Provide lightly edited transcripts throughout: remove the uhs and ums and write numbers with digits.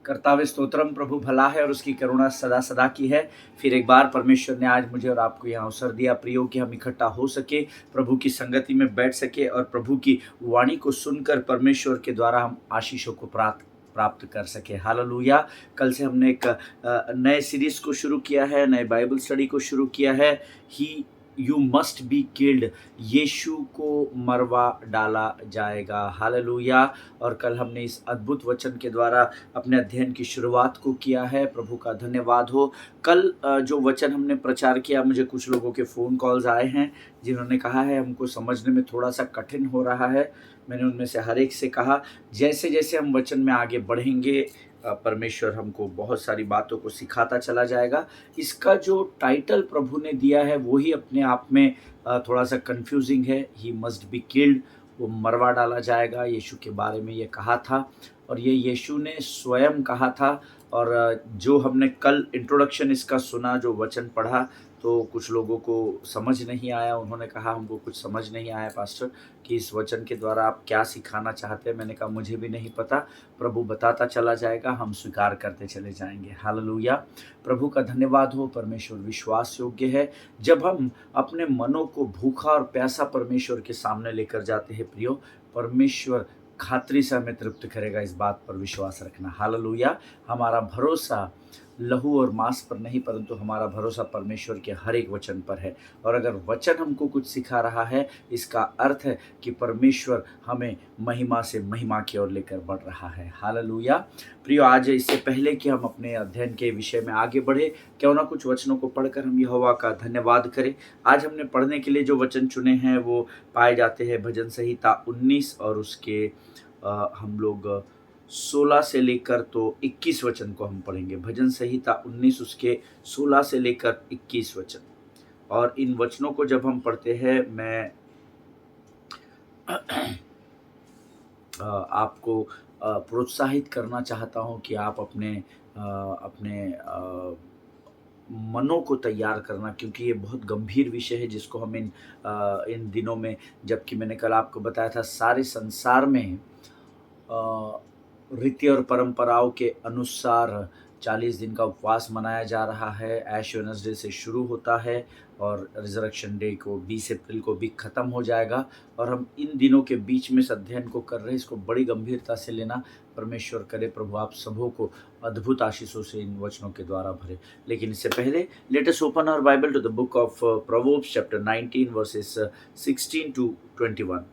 कर्तावे स्तोत्रम, प्रभु भला है और उसकी करुणा सदा सदा की है। फिर एक बार परमेश्वर ने आज मुझे और आपको यहाँ अवसर दिया प्रियो कि हम इकट्ठा हो सके, प्रभु की संगति में बैठ सके और प्रभु की वाणी को सुनकर परमेश्वर के द्वारा हम आशीषों को प्राप्त कर सके। हालेलुया। कल से हमने एक नए सीरीज को शुरू किया है, नए बाइबल स्टडी को शुरू किया है। ही यू मस्ट बी किल्ड, यीशु को मरवा डाला जाएगा। हालेलुया। और कल हमने इस अद्भुत वचन के द्वारा अपने अध्ययन की शुरुआत को किया है। प्रभु का धन्यवाद हो। कल जो वचन हमने प्रचार किया, मुझे कुछ लोगों के फ़ोन कॉल्स आए हैं जिन्होंने कहा है हमको समझने में थोड़ा सा कठिन हो रहा है। मैंने उनमें से हर एक से कहा जैसे जैसे हम वचन में आगे बढ़ेंगे परमेश्वर हमको बहुत सारी बातों को सिखाता चला जाएगा। इसका जो टाइटल प्रभु ने दिया है वो ही अपने आप में थोड़ा सा कंफ्यूजिंग है। ही मस्ट बी किल्ड, वो मरवा डाला जाएगा। यीशु के बारे में ये कहा था और ये यीशु ने स्वयं कहा था। और जो हमने कल इंट्रोडक्शन इसका सुना, जो वचन पढ़ा, तो कुछ लोगों को समझ नहीं आया। उन्होंने कहा हमको कुछ समझ नहीं आया पास्टर कि इस वचन के द्वारा आप क्या सिखाना चाहते हैं। मैंने कहा मुझे भी नहीं पता, प्रभु बताता चला जाएगा, हम स्वीकार करते चले जाएंगे। हालेलुया। प्रभु का धन्यवाद हो। परमेश्वर विश्वास योग्य है। जब हम अपने मनों को भूखा और प्यासा परमेश्वर के सामने लेकर जाते हैं प्रियो, परमेश्वर खातरी से हमें तृप्त करेगा। इस बात पर विश्वास रखना। हालेलुया। हमारा भरोसा लहू और मांस पर नहीं, परंतु हमारा भरोसा परमेश्वर के हर एक वचन पर है। और अगर वचन हमको कुछ सिखा रहा है, इसका अर्थ है कि परमेश्वर हमें महिमा से महिमा की ओर लेकर बढ़ रहा है। हालेलुया। प्रियो, आज इससे पहले कि हम अपने अध्ययन के विषय में आगे बढ़े, क्यों ना कुछ वचनों को पढ़कर हम यहोवा का धन्यवाद करें। आज हमने पढ़ने के लिए जो वचन चुने हैं वो पाए जाते हैं भजन संहिता 19 और उसके हम लोग 16 से लेकर तो 21 वचन को हम पढ़ेंगे। भजन संहिता 19 उसके 16 से लेकर 21 वचन। और इन वचनों को जब हम पढ़ते हैं, मैं आपको प्रोत्साहित करना चाहता हूं कि आप अपने मनों को तैयार करना, क्योंकि ये बहुत गंभीर विषय है जिसको हम इन दिनों में, जबकि मैंने कल आपको बताया था सारे संसार में रीति और परंपराओं के अनुसार 40 दिन का उपवास मनाया जा रहा है। ऐश वेडनेसडे से शुरू होता है और रिजरेक्शन डे को 20 अप्रैल को भी ख़त्म हो जाएगा। और हम इन दिनों के बीच में इस अध्ययन को कर रहे हैं। इसको बड़ी गंभीरता से लेना। परमेश्वर करे प्रभु आप सबों को अद्भुत आशीषों से इन वचनों के द्वारा भरे। लेकिन इससे पहले let us open our Bible to the book of Proverbs chapter 19 verses 16 to 21।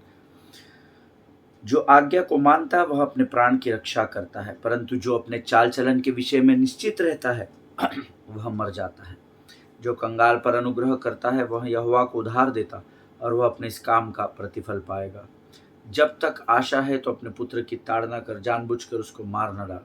जो आज्ञा को मानता है वह अपने प्राण की रक्षा करता है, परंतु जो अपने चाल चलन के विषय में निश्चित रहता है वह मर जाता है। जो कंगाल पर अनुग्रह करता है वह यहोवा को उधार देता और वह अपने इस काम का प्रतिफल पाएगा। जब तक आशा है तो अपने पुत्र की ताड़ना कर, जानबूझकर उसको मार न डाल।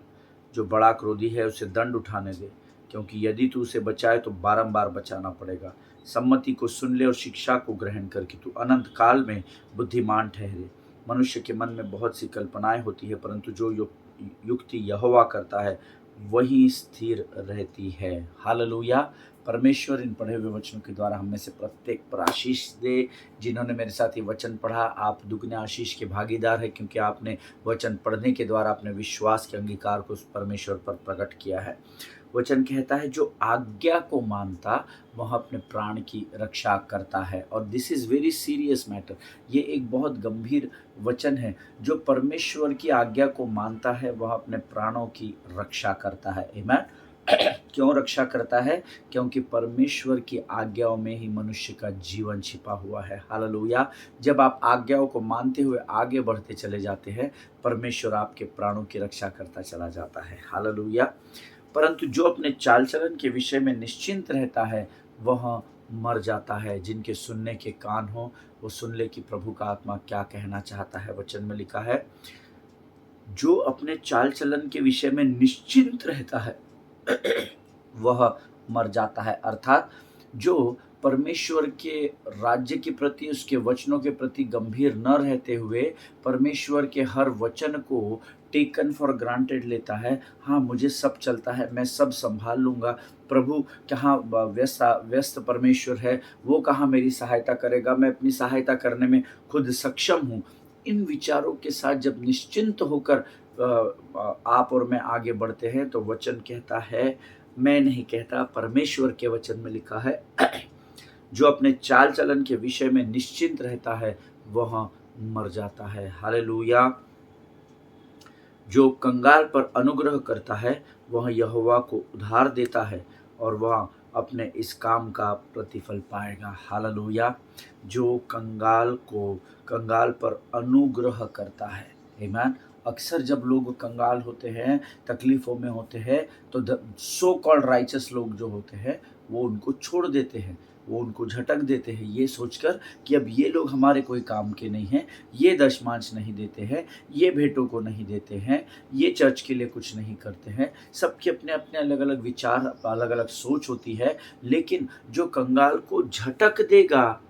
जो बड़ा क्रोधी है उसे दंड उठाने दे, क्योंकि यदि तू उसे बचाए तो बारंबार बचाना पड़ेगा। सम्मति को सुन ले और शिक्षा को ग्रहण कर कि तू अनंत काल में बुद्धिमान ठहरे। मनुष्य के मन में बहुत सी कल्पनाएं होती है, परंतु जो युक्ति यहोवा करता है वही स्थिर रहती है। हालेलुया। परमेश्वर इन पढ़े हुए वचनों के द्वारा हम में से प्रत्येक पर आशीष दे। जिन्होंने मेरे साथ ये वचन पढ़ा, आप दुगने आशीष के भागीदार हैं, क्योंकि आपने वचन पढ़ने के द्वारा अपने विश्वास के अंगीकार को उस परमेश्वर पर प्रकट किया है। वचन कहता है जो आज्ञा को मानता वह अपने प्राण की रक्षा करता है। और this is very serious matter. ये एक बहुत गंभीर वचन है। जो परमेश्वर की आज्ञा को मानता है वह अपने प्राणों की रक्षा करता है। आमीन। क्यों रक्षा करता है? क्योंकि परमेश्वर की आज्ञाओं में ही मनुष्य का जीवन छिपा हुआ है। हालेलुया। जब आप आज्ञाओं को मानते हुए आगे बढ़ते चले जाते हैं, परमेश्वर आपके प्राणों की रक्षा करता चला जाता है। हालेलुया। परंतु जो अपने चाल चलन के विषय में निश्चिंत रहता है वह मर जाता है। जिनके सुनने के कान हो वो सुन ले कि प्रभु का आत्मा क्या कहना चाहता है। वचन में लिखा है जो अपने चाल चलन के विषय में निश्चिंत रहता है वह मर जाता है। अर्थात जो परमेश्वर के राज्य के प्रति, उसके वचनों के प्रति गंभीर न रहते हुए परमेश्वर के हर वचन को टेकन फॉर ग्रांटेड लेता है। हाँ, मुझे सब चलता है, मैं सब संभाल लूँगा, प्रभु कहाँ व्यस्त परमेश्वर है, वो कहाँ मेरी सहायता करेगा, मैं अपनी सहायता करने में खुद सक्षम हूँ। इन विचारों के साथ जब निश्चिंत होकर आप और मैं आगे बढ़ते हैं तो वचन कहता है, मैं नहीं कहता, परमेश्वर के वचन में लिखा है, जो अपने चाल चलन के विषय में निश्चिंत रहता है वह मर जाता है। हालेलूया। जो कंगाल पर अनुग्रह करता है वह यहोवा को उधार देता है और वह अपने इस काम का प्रतिफल पाएगा। हालेलूया। जो कंगाल पर अनुग्रह करता है, आमीन। अक्सर जब लोग कंगाल होते हैं, तकलीफों में होते हैं, तो सो कॉल्ड राइचस लोग जो होते हैं वो उनको छोड़ देते हैं, वो उनको झटक देते हैं, ये सोचकर कि अब ये लोग हमारे कोई काम के नहीं हैं, ये दशमांश नहीं देते हैं, ये भेंटों को नहीं देते हैं, ये चर्च के लिए कुछ नहीं करते हैं। सबके अपने अपने अलग अलग विचार, अलग अलग सोच होती है। लेकिन जो कंगाल को झटक देगा,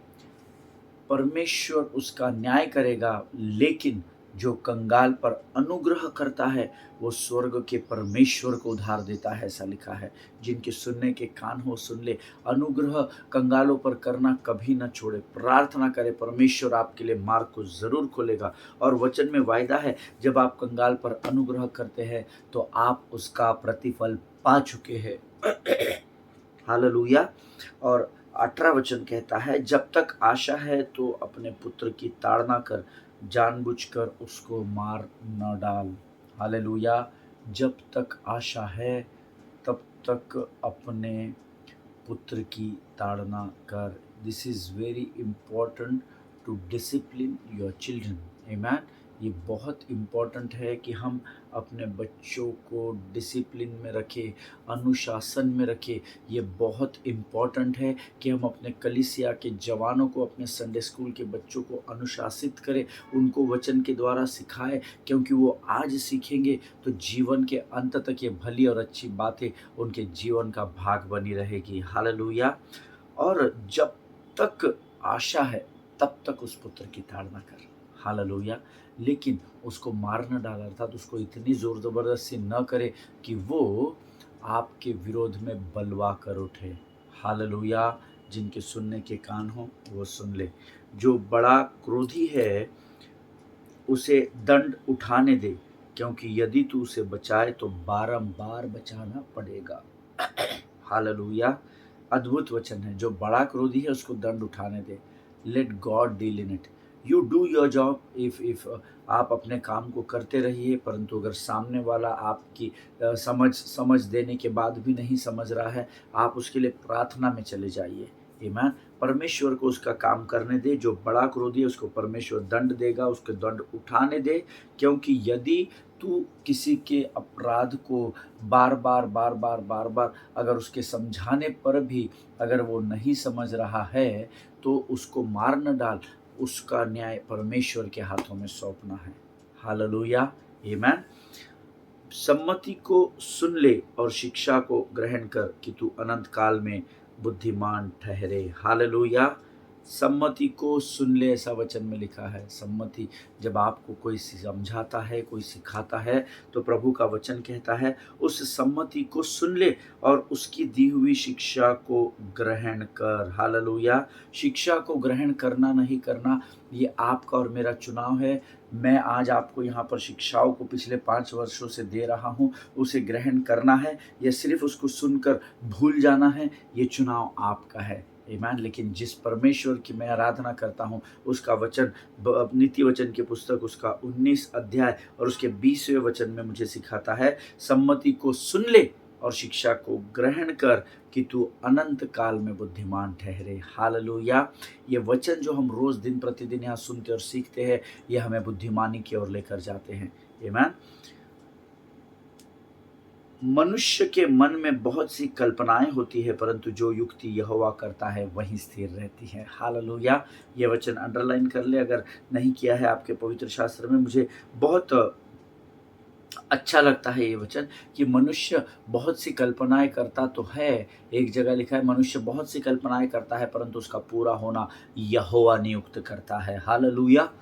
परमेश्वर उसका न्याय करेगा। लेकिन जो कंगाल पर अनुग्रह करता है वो स्वर्ग के परमेश्वर को उधार देता है, ऐसा लिखा है। जिनके सुनने के कान हो सुन ले। अनुग्रह कंगालों पर करना कभी न छोड़े, प्रार्थना करें, परमेश्वर आपके लिए मार्ग को जरूर खोलेगा। और वचन में वायदा है, जब आप कंगाल पर अनुग्रह करते हैं तो आप उसका प्रतिफल पा चुके हैं। हालेलुया। और 18 वचन कहता है, जब तक आशा है तो अपने पुत्र की ताड़ना कर, जानबूझकर उसको मार न डाल। हालेलुया। जब तक आशा है तब तक अपने पुत्र की ताड़ना कर। This is very important to discipline your children. आमीन। ये बहुत इम्पॉर्टेंट है कि हम अपने बच्चों को डिसिप्लिन में रखें, अनुशासन में रखें। ये बहुत इम्पॉर्टेंट है कि हम अपने कलीसिया के जवानों को, अपने संडे स्कूल के बच्चों को अनुशासित करें, उनको वचन के द्वारा सिखाएं, क्योंकि वो आज सीखेंगे तो जीवन के अंत तक ये भली और अच्छी बातें उनके जीवन का भाग बनी रहेगी। हालेलुया। और जब तक आशा है तब तक उस पुत्र की ताड़ना कर। हालेलुया। लेकिन उसको मार न डाल, अर्थात उसको इतनी जोर जबरदस्ती न करे कि वो आपके विरोध में बलवा कर उठे। हालेलुया। जिनके सुनने के कान हो वो सुन ले। जो बड़ा क्रोधी है उसे दंड उठाने दे, क्योंकि यदि तू उसे बचाए तो बारंबार बचाना पड़ेगा। हालेलुया। अद्भुत वचन है। जो बड़ा क्रोधी है उसको दंड उठाने दे। Let God deal in it. You do your job. If आप अपने काम को करते रहिए, परंतु अगर सामने वाला आपकी समझ देने के बाद भी नहीं समझ रहा है, आप उसके लिए प्रार्थना में चले जाइए। आमीन। परमेश्वर को उसका काम करने दे। जो बड़ा क्रोधी है उसको परमेश्वर दंड देगा, उसके दंड उठाने दे। क्योंकि यदि तू किसी के अपराध को बार बार अगर उसके समझाने पर भी अगर वो नहीं समझ रहा है तो उसको मार न डाल, उसका न्याय परमेश्वर के हाथों में सौंपना है। हालेलुया। आमीन। सम्मति को सुन ले और शिक्षा को ग्रहण कर कि तू अनंत काल में बुद्धिमान ठहरे। हालेलुया। सम्मति को सुन ले, ऐसा वचन में लिखा है। सम्मति, जब आपको कोई समझाता है, कोई सिखाता है, तो प्रभु का वचन कहता है उस सम्मति को सुन ले और उसकी दी हुई शिक्षा को ग्रहण कर। हालेलुया। शिक्षा को ग्रहण करना नहीं करना ये आपका और मेरा चुनाव है। मैं आज आपको यहाँ पर शिक्षाओं को पिछले 5 वर्षों से दे रहा हूँ, उसे ग्रहण करना है या सिर्फ उसको सुनकर भूल जाना है, ये चुनाव आपका है। आमीन। लेकिन जिस परमेश्वर की मैं आराधना करता हूँ उसका वचन, नीति वचन की पुस्तक उसका 19 अध्याय और उसके 20वें वचन में मुझे सिखाता है, सम्मति को सुन ले और शिक्षा को ग्रहण कर कि तू अनंत काल में बुद्धिमान ठहरे। हालेलुया। ये वचन जो हम रोज दिन प्रतिदिन यहाँ सुनते और सीखते हैं, ये हमें बुद्धिमानी की ओर लेकर जाते हैं। आमीन। मनुष्य के मन में बहुत सी कल्पनाएं होती है, परंतु जो युक्ति यहोवा करता है वही स्थिर रहती है। हालेलुया। ये वचन अंडरलाइन कर ले अगर नहीं किया है आपके पवित्र शास्त्र में। मुझे बहुत अच्छा लगता है ये वचन कि मनुष्य बहुत सी कल्पनाएं करता तो है। एक जगह लिखा है मनुष्य बहुत सी कल्पनाएं करता है परंतु उसका पूरा होना यहोवा नियुक्त करता है। हालेलुया।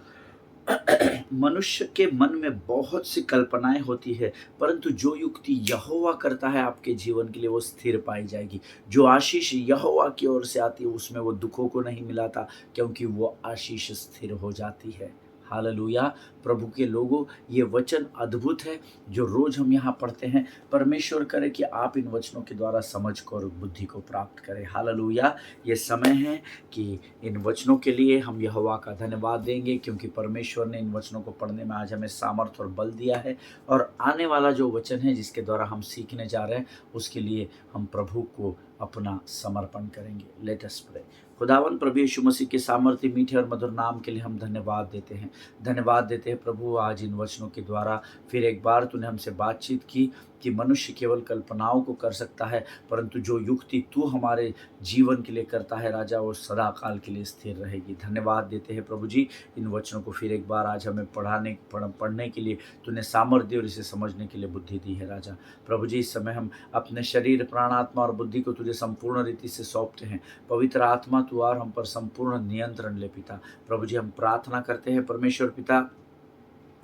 मनुष्य के मन में बहुत सी कल्पनाएं होती है, परंतु जो युक्ति यहोवा करता है आपके जीवन के लिए वो स्थिर पाई जाएगी। जो आशीष यहोवा की ओर से आती है उसमें वो दुखों को नहीं मिलाता, क्योंकि वो आशीष स्थिर हो जाती है। हालेलुया। प्रभु के लोगों, ये वचन अद्भुत है जो रोज़ हम यहाँ पढ़ते हैं। परमेश्वर करे कि आप इन वचनों के द्वारा समझ को और बुद्धि को प्राप्त करें। हालेलुया। ये समय है कि इन वचनों के लिए हम यहोवा का धन्यवाद देंगे, क्योंकि परमेश्वर ने इन वचनों को पढ़ने में आज हमें सामर्थ और बल दिया है। और आने वाला जो वचन है जिसके द्वारा हम सीखने जा रहे हैं, उसके लिए हम प्रभु को अपना समर्पण करेंगे। Let us pray. खुदावन प्रभु यीशु मसीह के सामर्थ्य मीठे और मधुर नाम के लिए हम धन्यवाद देते हैं। धन्यवाद देते हैं प्रभु, आज इन वचनों के द्वारा फिर एक बार तूने हमसे बातचीत की कि मनुष्य केवल कल्पनाओं को कर सकता है, परंतु जो युक्ति तू हमारे जीवन के लिए करता है राजा, वो सदा काल के लिए स्थिर रहेगी। धन्यवाद देते हैं प्रभु जी, इन वचनों को फिर एक बार आज हमें पढ़ने के लिए तूने सामर्थ्य दी और इसे समझने के लिए बुद्धि दी है राजा। प्रभु जी, इस समय हम अपने शरीर, प्राण, आत्मा और बुद्धि को तुझे संपूर्ण रीति से सौंपते हैं। पवित्र आत्मा तू और हम पर संपूर्ण नियंत्रण ले पिता। प्रभु जी, हम प्रार्थना करते हैं परमेश्वर पिता,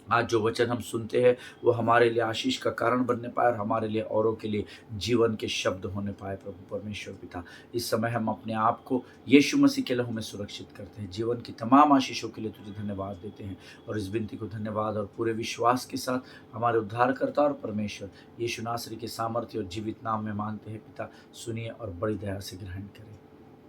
आज जो वचन हम सुनते हैं वो हमारे लिए आशीष का कारण बनने पाए और हमारे लिए औरों के लिए जीवन के शब्द होने पाए। प्रभु परमेश्वर पिता, इस समय हम अपने आप को यीशु मसीह के लहू में सुरक्षित करते हैं। जीवन की तमाम आशीषों के लिए तुझे धन्यवाद देते हैं और इस विनती को धन्यवाद और पूरे विश्वास के साथ हमारे उद्धारकर्ता और परमेश्वर यीशु नासरी के सामर्थ्य और जीवित नाम में मांगते हैं पिता। सुनिए और बड़ी दया से ग्रहण करें।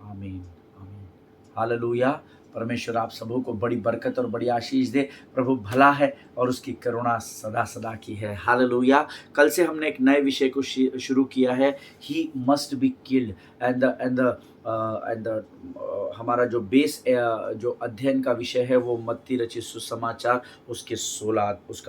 आमीन, आमीन। हालेलुया। परमेश्वर आप सबों को बड़ी बरकत और बड़ी आशीष दे। प्रभु भला है और उसकी करुणा सदा सदा की है। हालेलुया। कल से हमने एक नए विषय को शुरू किया है, he must be killed. And हमारा जो बेस जो अध्ययन का विषय है वो मत्ती रचित सुसमाचार उसका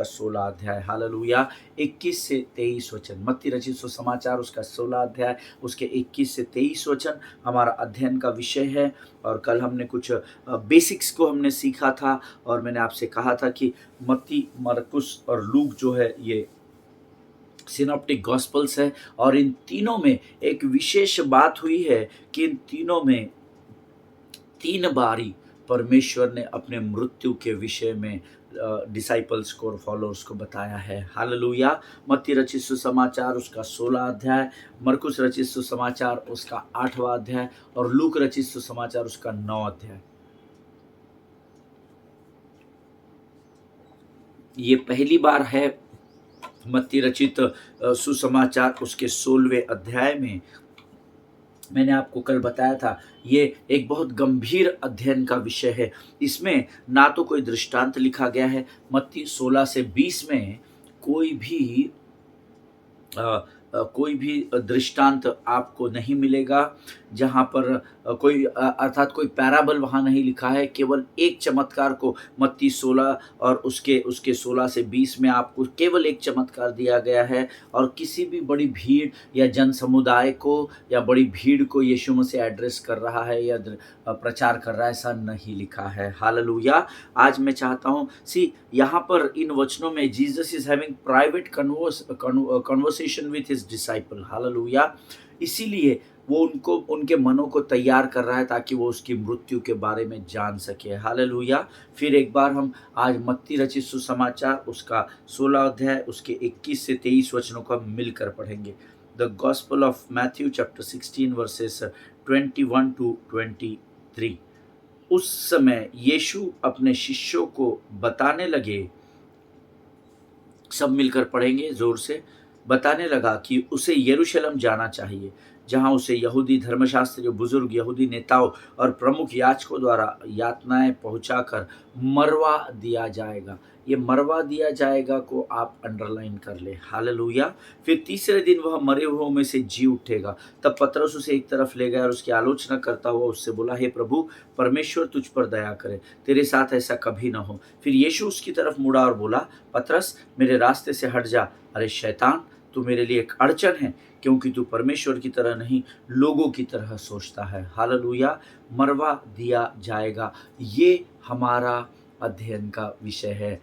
16 अध्याय। हालेलुया। 21 से 23 वचन। मत्ती रचित सुसमाचार उसका 16 अध्याय उसके 21 से 23 वचन हमारा अध्ययन का विषय है। और कल हमने कुछ बेसिक्स को हमने सीखा था और मैंने आपसे कहा था कि मत्ती, मरकुस और लूक जो है ये सिनॉप्टिक गॉस्पल्स है और इन तीनों में एक विशेष बात हुई है कि इन तीनों में 3 बारी परमेश्वर ने अपने मृत्यु के विषय में डिसाइपल्स को और फॉलोअर्स को बताया है। हालेलुया। मत्ती रचित सुसमाचार उसका 16 अध्याय, मरकुस रचित सुसमाचार उसका 8वां अध्याय और लूक रचित सुसमाचार उसका 9 अध्याय। ये पहली बार है मत्ती रचित सुसमाचार उसके 16वें अध्याय में। मैंने आपको कल बताया था ये एक बहुत गंभीर अध्ययन का विषय है। इसमें ना तो कोई दृष्टांत लिखा गया है। मत्ती 16 से 20 में कोई भी दृष्टांत आपको नहीं मिलेगा, जहाँ पर अर्थात कोई पैराबल वहाँ नहीं लिखा है। केवल एक चमत्कार को मत्ती 16 और उसके 16 से 20 में आपको केवल एक चमत्कार दिया गया है और किसी भी बड़ी भीड़ या जन समुदाय को या बड़ी भीड़ को यीशु मसीह एड्रेस कर रहा है या प्रचार कर रहा है, ऐसा नहीं लिखा है। हालेलुया। आज मैं चाहता हूँ यहाँ पर इन वचनों में Jesus is having private conversation with his disciple. Hallelujah. इसीलिए वो उनके मनों को तैयार कर रहा है ताकि वो उसकी मृत्यु के बारे में जान सके। हालेलुया। फिर एक बार हम आज मत्ती रचित सुसमाचार उसका 16 अध्याय उसके 21 से 23 वचनों को हम मिलकर पढ़ेंगे। The gospel of Matthew chapter 16 versus 21 to 23। उस समय यीशु अपने शिष्यों को बताने लगे, सब मिलकर पढ़ेंगे जोर से। बताने लगा कि उसे यरूशलेम जाना चाहिए, जहां उसे यहूदी धर्मशास्त्री, बुजुर्ग यहूदी नेताओं और प्रमुख याजकों द्वारा यातनाएं पहुंचाकर मरवा दिया जाएगा। ये मरवा दिया जाएगा को आप अंडरलाइन कर ले। हालेलुया। फिर तीसरे दिन वह मरे हुओं में से जी उठेगा। तब पतरस उसे एक तरफ ले गया और उसकी आलोचना करता हुआ उससे बोला, हे प्रभु, परमेश्वर तुझ पर दया करे, तेरे साथ ऐसा कभी न हो। फिर यीशु उसकी तरफ मुड़ा और बोला, पतरस, मेरे रास्ते से हट जा। अरे शैतान, तू मेरे लिए एक अड़चन है, क्योंकि तू परमेश्वर की तरह नहीं लोगों की तरह सोचता है। हालेलुया। मरवा दिया जाएगा, ये हमारा अध्ययन का विषय है।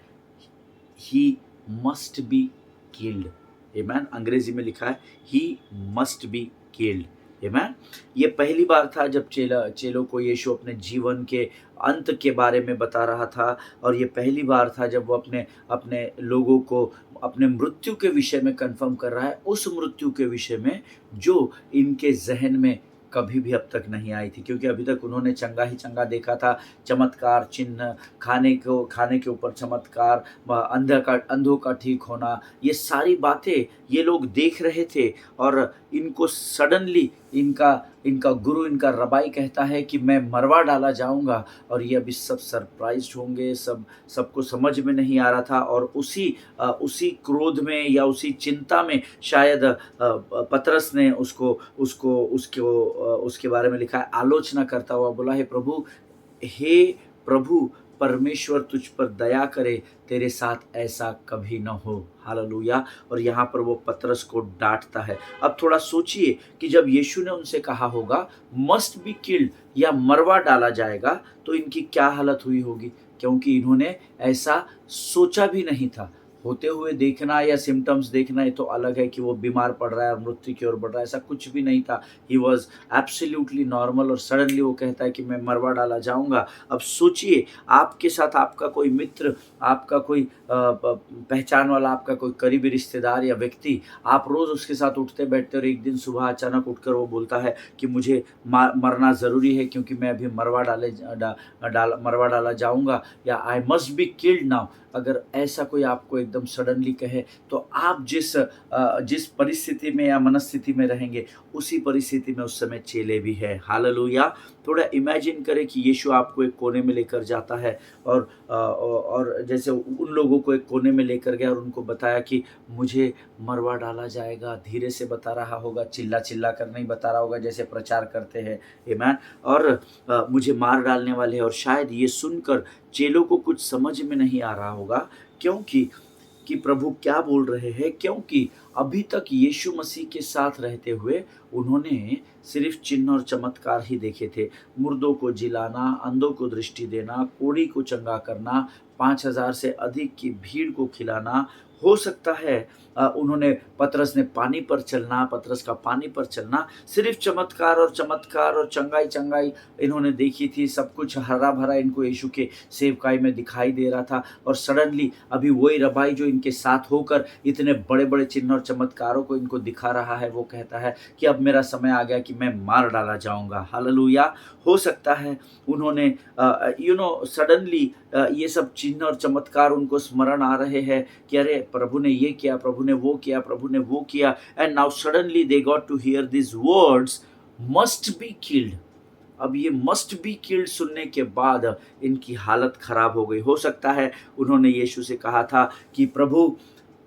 He must be killed. Amen. अंग्रेजी में लिखा है he must be killed. Amen. ये पहली बार था जब चेलों को यीशु अपने जीवन के अंत के बारे में बता रहा था और ये पहली बार था जब वो अपने लोगों को अपने मृत्यु के विषय में कंफर्म कर रहा है, उस मृत्यु के विषय में जो इनके जहन में कभी भी अब तक नहीं आई थी, क्योंकि अभी तक उन्होंने चंगा ही चंगा देखा था। चमत्कार, चिन्ह, खाने के ऊपर चमत्कार, अंधों का ठीक होना, ये सारी बातें ये लोग देख रहे थे। और इनको सडनली इनका इनका गुरु, इनका रबाई कहता है कि मैं मरवा डाला जाऊँगा, और ये अभी सब सरप्राइज़्ड होंगे, सबको समझ में नहीं आ रहा था। और उसी क्रोध में या उसी चिंता में शायद पतरस ने उसके बारे में लिखा है, आलोचना करता हुआ बोला, हे प्रभु परमेश्वर तुझ पर दया करे, तेरे साथ ऐसा कभी न हो। हालेलुया। और यहाँ पर वो पतरस को डांटता है। अब थोड़ा सोचिए कि जब यीशु ने उनसे कहा होगा मस्ट बी किल्ड या मरवा डाला जाएगा, तो इनकी क्या हालत हुई होगी, क्योंकि इन्होंने ऐसा सोचा भी नहीं था। होते हुए देखना या सिम्टम्स देखना ये तो अलग है, कि वो बीमार पड़ रहा है और मृत्यु की ओर बढ़ रहा है, ऐसा कुछ भी नहीं था। ही वॉज एब्सोल्युटली नॉर्मल, और सडनली वो कहता है कि मैं मरवा डाला जाऊंगा। अब सोचिए, आपके साथ आपका कोई मित्र, आपका कोई पहचान वाला, आपका कोई करीबी रिश्तेदार या व्यक्ति, आप रोज उसके साथ उठते बैठते, और एक दिन सुबह अचानक उठकर वो बोलता है कि मुझे मरना ज़रूरी है, क्योंकि मैं अभी मरवा डाला जाऊंगा, या I must be killed now. अगर ऐसा कोई आपको एकदम सडनली कहे, तो आप जिस परिस्थिति में या मनस्थिति में रहेंगे, उसी परिस्थिति में उस समय चेले भी है। हालेलुया। थोड़ा इमेजिन करें कि यीशु आपको एक कोने में लेकर जाता है, और जैसे उन लोगों को एक कोने में लेकर गया और उनको बताया कि मुझे मरवा डाला जाएगा। धीरे से बता रहा होगा, चिल्ला चिल्ला कर नहीं बता रहा होगा जैसे प्रचार करते हैं, आमीन। और मुझे मार डालने वाले हैं। और शायद ये सुनकर चेलों को कुछ समझ में नहीं आ रहा होगा, क्योंकि कि प्रभु क्या बोल रहे हैं, क्योंकि अभी तक यीशु मसीह के साथ रहते हुए उन्होंने सिर्फ चिन्ह और चमत्कार ही देखे थे। मुर्दों को जिलाना, अंधों को दृष्टि देना, कोढ़ी को चंगा करना, 5,000 से अधिक की भीड़ को खिलाना। हो सकता है उन्होंने पतरस का पानी पर चलना, सिर्फ चमत्कार और चंगाई इन्होंने देखी थी। सब कुछ हरा भरा इनको यीशु के सेवकाई में दिखाई दे रहा था, और सडनली अभी वही रबाई जो इनके साथ होकर इतने बड़े बड़े चिन्ह और चमत्कारों को इनको दिखा रहा है, वो कहता है कि अब मेरा समय आ गया कि मैं मार डाला जाऊंगा। हालेलुया। हो सकता है उन्होंने सडनली ये सब चिन्ह और चमत्कार उनको स्मरण आ रहे हैं कि अरे प्रभु ने ये किया, प्रभु ने वो किया, प्रभु ने वो किया। And now suddenly they got to hear this words, must be killed. अब ये मस्ट बी किल्ड सुनने के बाद इनकी हालत खराब हो गई। हो सकता है उन्होंने यीशु से कहा था कि प्रभु,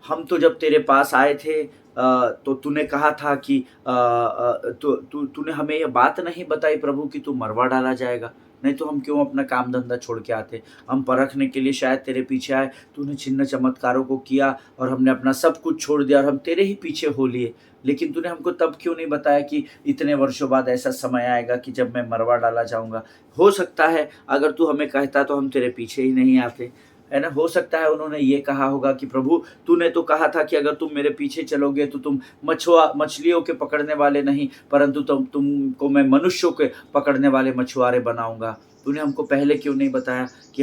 हम तो जब तेरे पास आए थे तो तूने कहा था कि तूने हमें ये बात नहीं बताई प्रभु कि तू मरवा डाला जाएगा, नहीं तो हम क्यों अपना काम धंधा छोड़ के आते। हम परखने के लिए शायद तेरे पीछे आए, तूने चिन्ह चमत्कारों को किया और हमने अपना सब कुछ छोड़ दिया और हम तेरे ही पीछे हो लिए। लेकिन तूने हमको तब क्यों नहीं बताया कि इतने वर्षों बाद ऐसा समय आएगा कि जब मैं मरवा डाला जाऊंगा। हो सकता है अगर तू हमें कहता तो हम तेरे पीछे ही नहीं आते, है ना। हो सकता है उन्होंने ये कहा होगा कि प्रभु, तूने तो कहा था कि अगर तुम मेरे पीछे चलोगे तो तुम मछलियों के पकड़ने वाले नहीं, परंतु तुमको मैं मनुष्यों के पकड़ने वाले मछुआरे बनाऊंगा। तूने हमको पहले क्यों नहीं बताया कि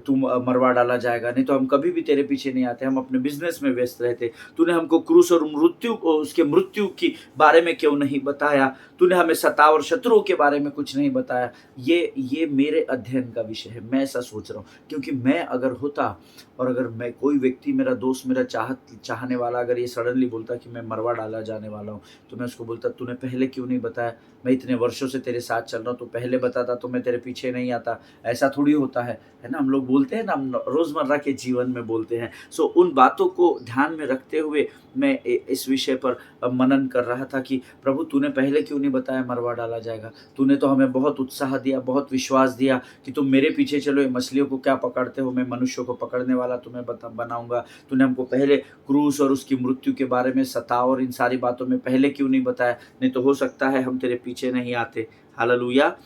तुम मरवा डाला जाएगा, नहीं तो हम कभी भी तेरे पीछे नहीं आते, हम अपने बिजनेस में व्यस्त रहते। तूने हमको क्रूस और उसके मृत्यु की बारे में क्यों नहीं बताया। तूने हमें सताव और शत्रुओं के बारे में कुछ नहीं बताया। ये मेरे अध्ययन का विषय है, मैं ऐसा सोच रहा हूँ। क्योंकि मैं अगर होता, और अगर मैं कोई व्यक्ति, मेरा दोस्त, मेरा चाहने वाला, अगर ये सडनली बोलता कि मैं मरवा डाला जाने वाला हूँ, तो मैं उसको बोलता तूने पहले क्यों नहीं बताया। मैं इतने वर्षों से तेरे साथ चल रहा हूँ, तो पहले बताता तो मैं तेरे पीछे नहीं आता। ऐसा थोड़ी होता है ना। हम लोग बोलते हैं ना, हम रोजमर्रा के जीवन में बोलते हैं। सो उन बातों को ध्यान में रखते हुए मैं इस विषय पर मनन कर रहा था कि प्रभु, तूने पहले क्यों नहीं बताया मरवा डाला जाएगा। तूने तो हमें बहुत उत्साह दिया, बहुत विश्वास दिया कि तुम मेरे पीछे चलो, ये मछलियों को क्या पकड़ते हो, मैं मनुष्यों को पकड़ने वाला तुम्हें बनाऊंगा। तूने हमको पहले क्रूस और उसकी मृत्यु के बारे में, सताव और इन सारी बातों में पहले क्यों नहीं बताया, नहीं तो हो सकता है हम तेरे पीछे नहीं आते। हालेलुया।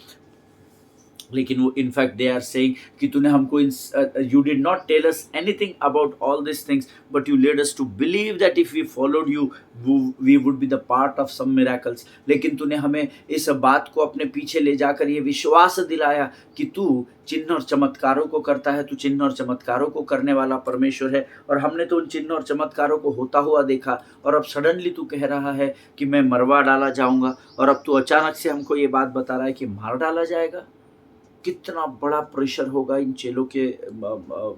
लेकिन वो इनफैक्ट दे आर सेइंग कि तूने हमको you did not tell us anything about all this things, but you led us to believe that if we followed you we would be the part of some miracles. लेकिन तूने हमें इस बात को अपने पीछे ले जाकर ये विश्वास दिलाया कि तू चिन्ह और चमत्कारों को करता है, तू चिन्ह और चमत्कारों को करने वाला परमेश्वर है। और हमने तो उन चिन्ह और चमत्कारों को होता हुआ देखा, और अब सडनली तू कह रहा है कि मैं मरवा डाला जाऊंगा, और अब तू अचानक से हमको ये बात बता रहा है कि मार डाला जाएगा। कितना बड़ा प्रेशर होगा इन चेलों के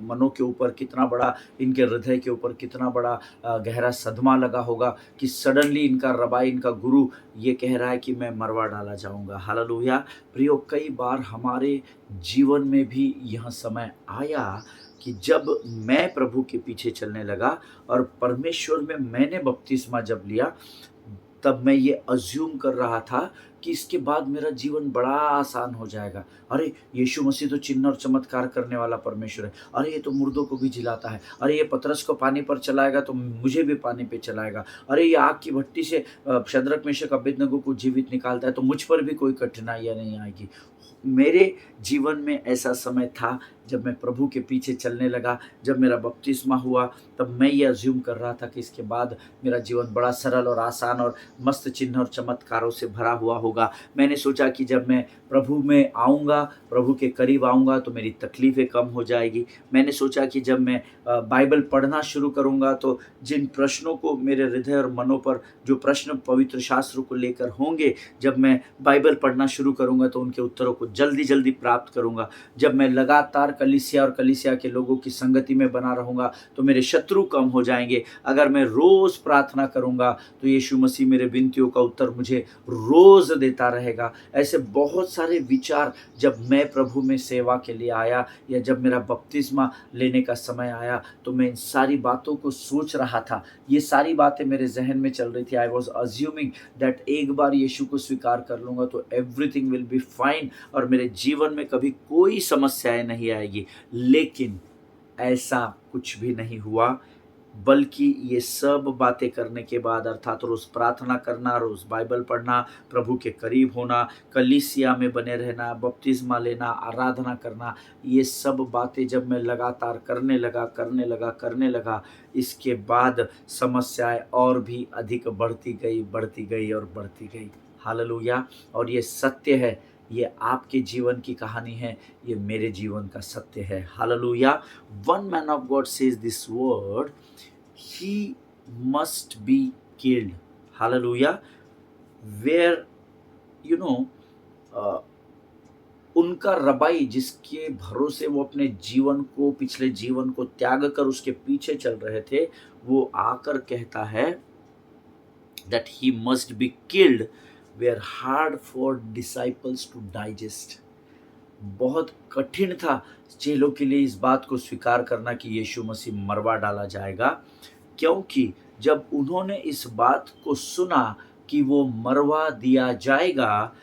मनों के ऊपर, कितना बड़ा इनके हृदय के ऊपर, कितना बड़ा गहरा सदमा लगा होगा कि सडनली इनका रबाई, इनका गुरु ये कह रहा है कि मैं मरवा डाला जाऊंगा। हालेलुया। प्रियो, कई बार हमारे जीवन में भी यह समय आया कि जब मैं प्रभु के पीछे चलने लगा और परमेश्वर में मैंने बपतिस्मा जब लिया, तब मैं ये अज्यूम कर रहा था कि इसके बाद मेरा जीवन बड़ा आसान हो जाएगा। अरे यीशु मसीह तो चिन्ह और चमत्कार करने वाला परमेश्वर है। अरे ये तो मुर्दों को भी जिलाता है। अरे ये पतरस को पानी पर चलाएगा तो मुझे भी पानी पे चलाएगा। अरे ये आग की भट्टी से शद्रक मेशक अबेदनगो को जीवित निकालता है तो मुझ पर भी कोई कठिनाइयाँ नहीं आएगी। मेरे जीवन में ऐसा समय था जब मैं प्रभु के पीछे चलने लगा, जब मेरा बपतिस्मा हुआ, तब मैं ये अज्यूम कर रहा था कि इसके बाद मेरा जीवन बड़ा सरल और आसान और मस्त चिन्ह और चमत्कारों से भरा हुआ होगा। मैंने सोचा कि जब मैं प्रभु में आऊँगा, प्रभु के करीब आऊँगा तो मेरी तकलीफ़ें कम हो जाएगी। मैंने सोचा कि जब मैं बाइबल पढ़ना शुरू करूँगा तो जिन प्रश्नों को मेरे हृदय और मनों पर, जो प्रश्न पवित्र शास्त्र को लेकर होंगे, जब मैं बाइबल पढ़ना शुरू करूँगा तो उनके उत्तरों को जल्दी जल्दी प्राप्त करूँगा। जब मैं लगातार कलीसिया और कलीसिया के लोगों की संगति में बना रहूँगा तो मेरे शत्रु कम हो जाएंगे। अगर मैं रोज़ प्रार्थना करूँगा तो यीशु मसीह मेरे विनतियों का उत्तर मुझे रोज़ देता रहेगा। ऐसे बहुत सारे विचार जब मैं प्रभु में सेवा के लिए आया, या जब मेरा बपतिस्मा लेने का समय आया, तो मैं इन सारी बातों को सोच रहा था। ये सारी बातें मेरे जहन में चल रही थी। आई वॉज अज्यूमिंग दैट एक बार यीशु को स्वीकार कर लूँगा तो एवरीथिंग विल बी फाइन और मेरे जीवन में कभी कोई समस्याएं नहीं आएगी। लेकिन ऐसा कुछ भी नहीं हुआ, बल्कि ये सब बातें करने के बाद, अर्थात रोज़ प्रार्थना करना, रोज़ बाइबल पढ़ना, प्रभु के करीब होना, कलीसिया में बने रहना, बपतिस्मा लेना, आराधना करना, ये सब बातें जब मैं लगातार करने लगा, इसके बाद समस्याएं और भी अधिक बढ़ती गई और बढ़ती गई। हालेलुया। और ये सत्य है, ये आपके जीवन की कहानी है, ये मेरे जीवन का सत्य है। Hallelujah. One man of God says this word, he must be killed. Hallelujah. Where you know उनका रबाई, जिसके भरोसे वो अपने जीवन को, पिछले जीवन को त्याग कर उसके पीछे चल रहे थे, वो आकर कहता है that he must be killed were hard for disciples to digest. बहुत कठिन था चेलों के लिए इस बात को स्वीकार करना कि यीशु मसीह मरवा डाला जाएगा, क्योंकि जब उन्होंने इस बात को सुना कि वो मरवा दिया जाएगा,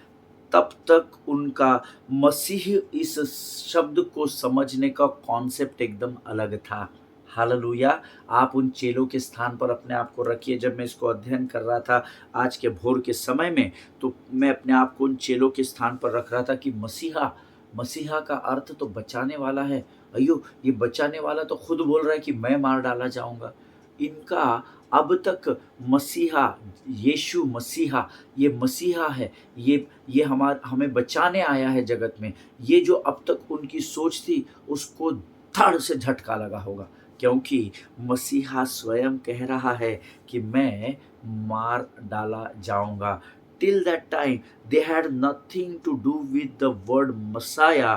तब तक उनका मसीह इस शब्द को समझने का कॉन्सेप्ट एकदम अलग था। हालेलुया। आप उन चेलों के स्थान पर अपने आप को रखिए। जब मैं इसको अध्ययन कर रहा था आज के भोर के समय में, तो मैं अपने आप को उन चेलों के स्थान पर रख रहा था कि मसीहा का अर्थ तो बचाने वाला है। अयो, ये बचाने वाला तो खुद बोल रहा है कि मैं मार डाला जाऊंगा। इनका अब तक मसीहा, यीशु मसीहा, ये मसीहा है, ये हमें बचाने आया है जगत में, ये जो अब तक उनकी सोच थी उसको धड़ से झटका लगा होगा, क्योंकि मसीहा स्वयं कह रहा है कि मैं मार डाला जाऊंगा। Till that time, they had nothing to do with the word Messiah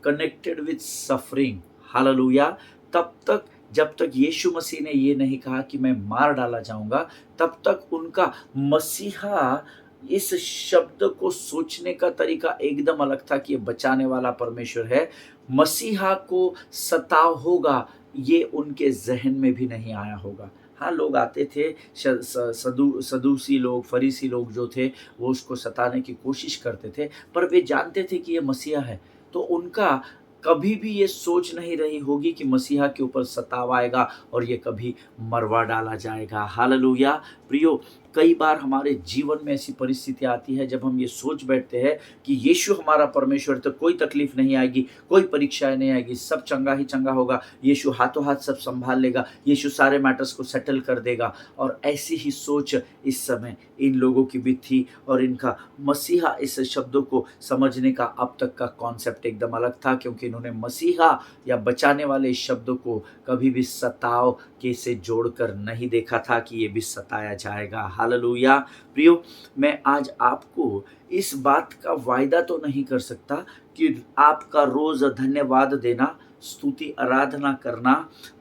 connected with suffering. Hallelujah. तब तक, जब तक यीशु मसीह ने ये नहीं कहा कि मैं मार डाला जाऊंगा, तब तक उनका मसीहा, इस शब्द को सोचने का तरीका एकदम अलग था कि ये बचाने वाला परमेश्वर है। मसीहा को सताव होगा, ये उनके जहन में भी नहीं आया होगा। हाँ, लोग आते थे, सदूसी लोग, फरीसी लोग जो थे, वो उसको सताने की कोशिश करते थे, पर वे जानते थे कि ये मसीहा है, तो उनका कभी भी ये सोच नहीं रही होगी कि मसीहा के ऊपर सताव आएगा और ये कभी मरवा डाला जाएगा। हालेलुया। प्रियो, कई बार हमारे जीवन में ऐसी परिस्थिति आती है जब हम ये सोच बैठते हैं कि यीशु हमारा परमेश्वर है, तो कोई तकलीफ नहीं आएगी, कोई परीक्षाएँ नहीं आएगी, सब चंगा ही चंगा होगा, यीशु हाथों हाथ सब सँभाल लेगा, यीशु सारे मैटर्स को सेटल कर देगा। और ऐसी ही सोच इस समय इन लोगों की भी थी, और इनका मसीहा इस शब्दों को समझने का अब तक का कॉन्सेप्ट एकदम अलग था, क्योंकि इन्होंने मसीहा या बचाने वाले इस शब्दों को कभी भी सताव के से जोड़कर नहीं देखा था कि ये भी सताया जाएगा। हालेलुया। प्रियो, मैं आज आपको इस बात का वायदा तो नहीं कर सकता कि आपका रोज धन्यवाद देना, स्तुति आराधना करना,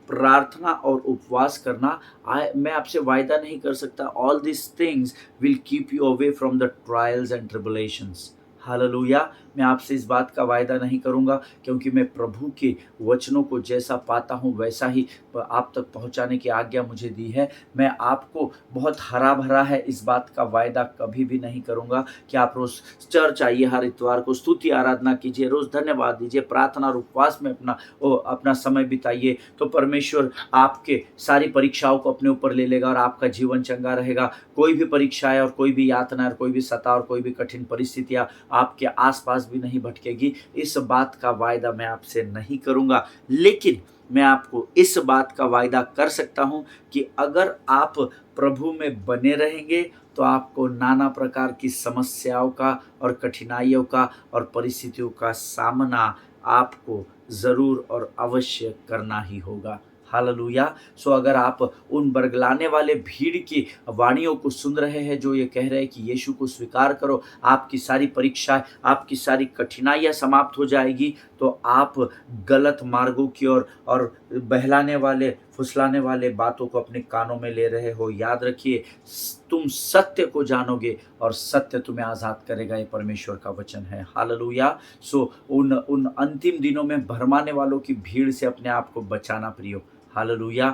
प्रार्थना और उपवास करना, मैं आपसे वायदा नहीं कर सकता all this things will keep you away from the trials and tribulations. Hallelujah. मैं आपसे इस बात का वायदा नहीं करूंगा, क्योंकि मैं प्रभु के वचनों को जैसा पाता हूं वैसा ही आप तक पहुंचाने की आज्ञा मुझे दी है। मैं आपको बहुत हरा भरा है इस बात का वायदा कभी भी नहीं करूंगा कि आप रोज चर्च आइए, हर इतवार को स्तुति आराधना कीजिए, रोज धन्यवाद दीजिए, प्रार्थना और उपवास में अपना समय बिताइए, तो परमेश्वर आपके सारी परीक्षाओं को अपने ऊपर ले लेगा और आपका जीवन चंगा रहेगा। कोई भी परीक्षाएं और कोई भी यातना और कोई भी सता और कोई भी कठिन परिस्थितियां आपके आसपास भी नहीं भटकेगी। इस बात का वायदा मैं आपसे नहीं करूंगा, लेकिन मैं आपको इस बात का वायदा कर सकता हूं कि अगर आप प्रभु में बने रहेंगे तो आपको नाना प्रकार की समस्याओं का और कठिनाइयों का और परिस्थितियों का सामना आपको ज़रूर और अवश्य करना ही होगा। हालेलुया। सो अगर आप उन बरगलाने वाले भीड़ की वाणियों को सुन रहे हैं जो ये कह रहे हैं कि यीशु को स्वीकार करो, आपकी सारी परीक्षाएं, आपकी सारी कठिनाइयां समाप्त हो जाएगी, तो आप गलत मार्गों की ओर और बहलाने वाले फुसलाने वाले बातों को अपने कानों में ले रहे हो। याद रखिए, तुम सत्य को जानोगे और सत्य तुम्हें आज़ाद करेगा, ये परमेश्वर का वचन है। हालेलुया। सो उन उन अंतिम दिनों में भरमाने वालों की भीड़ से अपने आप को बचाना प्रियो। हालेलुया।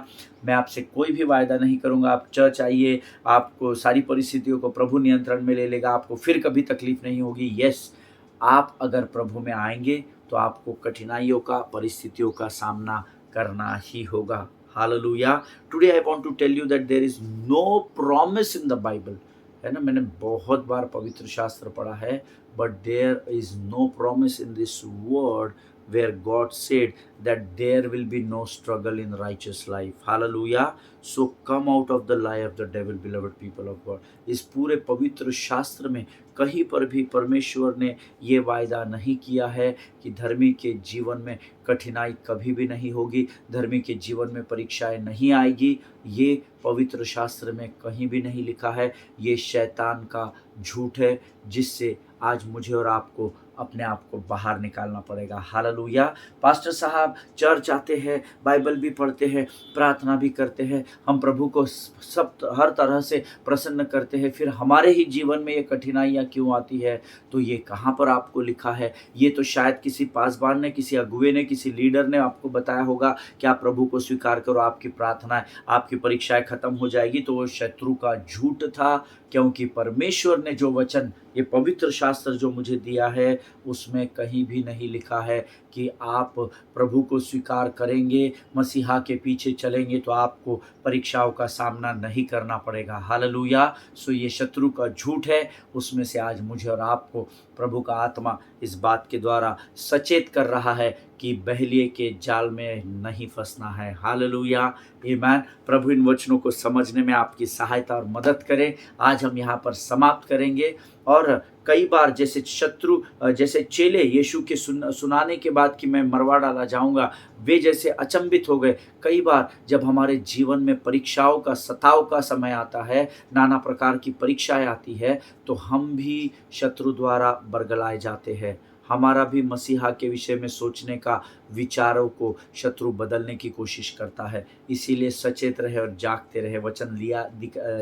मैं आपसे कोई भी वायदा नहीं करूंगा आप चर्च आइए, आपको सारी परिस्थितियों को प्रभु नियंत्रण में ले लेगा, आपको फिर कभी तकलीफ नहीं होगी। यस, आप अगर प्रभु में आएंगे तो आपको कठिनाइयों का, परिस्थितियों का सामना करना ही होगा। हालेलुया। Today I want to tell you that there is no promise in the Bible. है ना, मैंने बहुत बार पवित्र शास्त्र पढ़ा है, but there is no promise in this word where God said that there will be no struggle in righteous life. Hallelujah. So come out of the lie of the devil, beloved people of God. इस पूरे पवित्र शास्त्र में कहीं पर भी परमेश्वर ने ये वायदा नहीं किया है कि धर्मी के जीवन में कठिनाई कभी भी नहीं होगी, धर्मी के जीवन में परीक्षाएं नहीं आएगी। ये पवित्र शास्त्र में कहीं भी नहीं लिखा है। ये शैतान का झूठ है, जिससे आज मुझे और आपको अपने आप को बाहर निकालना पड़ेगा। हालेलुया। पास्टर साहब चर्च आते हैं, बाइबल भी पढ़ते हैं, प्रार्थना भी करते हैं, हम प्रभु को सब हर तरह से प्रसन्न करते हैं, फिर हमारे ही जीवन में ये कठिनाइयाँ क्यों आती है? तो ये कहाँ पर आपको लिखा है? ये तो शायद किसी पासबान ने, किसी अगुवे ने, किसी लीडर ने आपको बताया होगा कि आप प्रभु को स्वीकार करो, आपकी प्रार्थनाएं, आपकी परीक्षाएं खत्म हो जाएगी। तो वो शत्रु का झूठ था, क्योंकि परमेश्वर ने जो वचन, ये पवित्र शास्त्र जो मुझे दिया है, उसमें कहीं भी नहीं लिखा है कि आप प्रभु को स्वीकार करेंगे, मसीहा के पीछे चलेंगे तो आपको परीक्षाओं का सामना नहीं करना पड़ेगा। हालेलुया। सो ये शत्रु का झूठ है, उसमें से आज मुझे और आपको प्रभु का आत्मा इस बात के द्वारा सचेत कर रहा है कि बहलिए के जाल में नहीं फंसना है। हालेलुया। आमीन। प्रभु इन वचनों को समझने में आपकी सहायता और मदद करें। आज हम यहाँ पर समाप्त करेंगे। और कई बार जैसे चेले यीशु के सुनाने के बाद कि मैं मरवा डाला जाऊंगा, वे जैसे अचंभित हो गए। कई बार जब हमारे जीवन में परीक्षाओं का, सताव का समय आता है, नाना प्रकार की परीक्षाएं आती है, तो हम भी शत्रु द्वारा बरगलाए जाते हैं। हमारा भी मसीहा के विषय में सोचने का विचारों को शत्रु बदलने की कोशिश करता है। इसीलिए सचेत रहे और जागते रहे। वचन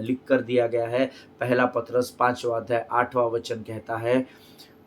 लिख कर दिया गया है। पहला पतरस 5वां अध्याय 8वां वचन कहता है,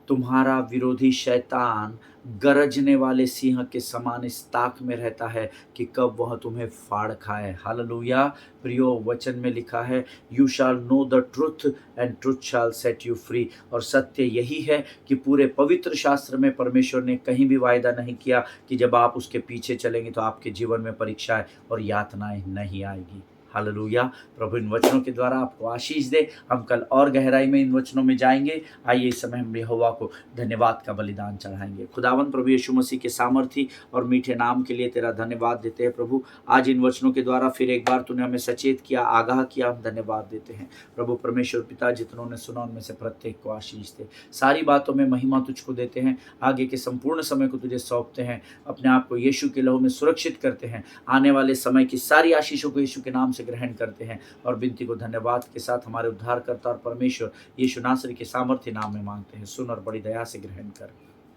तुम्हारा विरोधी शैतान गरजने वाले सिंह के समान इस ताक में रहता है कि कब वह तुम्हें फाड़ खाए। हालेलुया। प्रियो, वचन में लिखा है, you shall know the truth and truth shall set you free. और सत्य यही है कि पूरे पवित्र शास्त्र में परमेश्वर ने कहीं भी वायदा नहीं किया कि जब आप उसके पीछे चलेंगे तो आपके जीवन में परीक्षाएं और यातनाएं नहीं आएगी। हालेलुया। प्रभु इन वचनों के द्वारा आपको आशीष दे। हम कल और गहराई में इन वचनों में जाएंगे। आइए इस समय हम यहोवा को धन्यवाद का बलिदान चढ़ाएंगे। खुदावन प्रभु यीशु मसीह के सामर्थी और मीठे नाम के लिए तेरा धन्यवाद देते हैं प्रभु। आज इन वचनों के द्वारा फिर एक बार तूने हमें सचेत किया, आगाह किया, हम धन्यवाद देते हैं प्रभु। परमेश्वर पिता, जितनों ने सुना उनमें से प्रत्येक को आशीष दे। सारी बातों में महिमा तुझको देते हैं। आगे के संपूर्ण समय को तुझे सौंपते हैं। अपने आप को यीशु के लहू में सुरक्षित करते हैं। आने वाले समय की सारी आशीषों को यीशु के नाम से ग्रहण करते हैं और विनती को धन्यवाद के साथ हमारे उद्धारकर्ता और परमेश्वर यीशु नासरी के सामर्थ्य नाम में मांगते हैं। सुन और बड़ी दया से ग्रहण कर,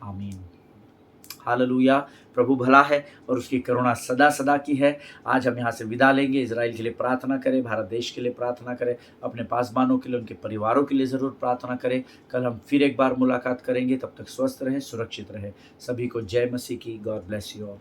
आमीन। हालेलुया। प्रभु भला है और उसकी करुणा सदा सदा की है। आज हम यहाँ से विदा लेंगे। इजराइल के लिए प्रार्थना करें, भारत देश के लिए प्रार्थना करें, अपने पासबानों के लिए, उनके परिवारों के लिए ज़रूर प्रार्थना करें। कल हम फिर एक बार मुलाकात करेंगे। तब तक स्वस्थ रहें, सुरक्षित रहें। सभी को जय मसीह की। God bless you all.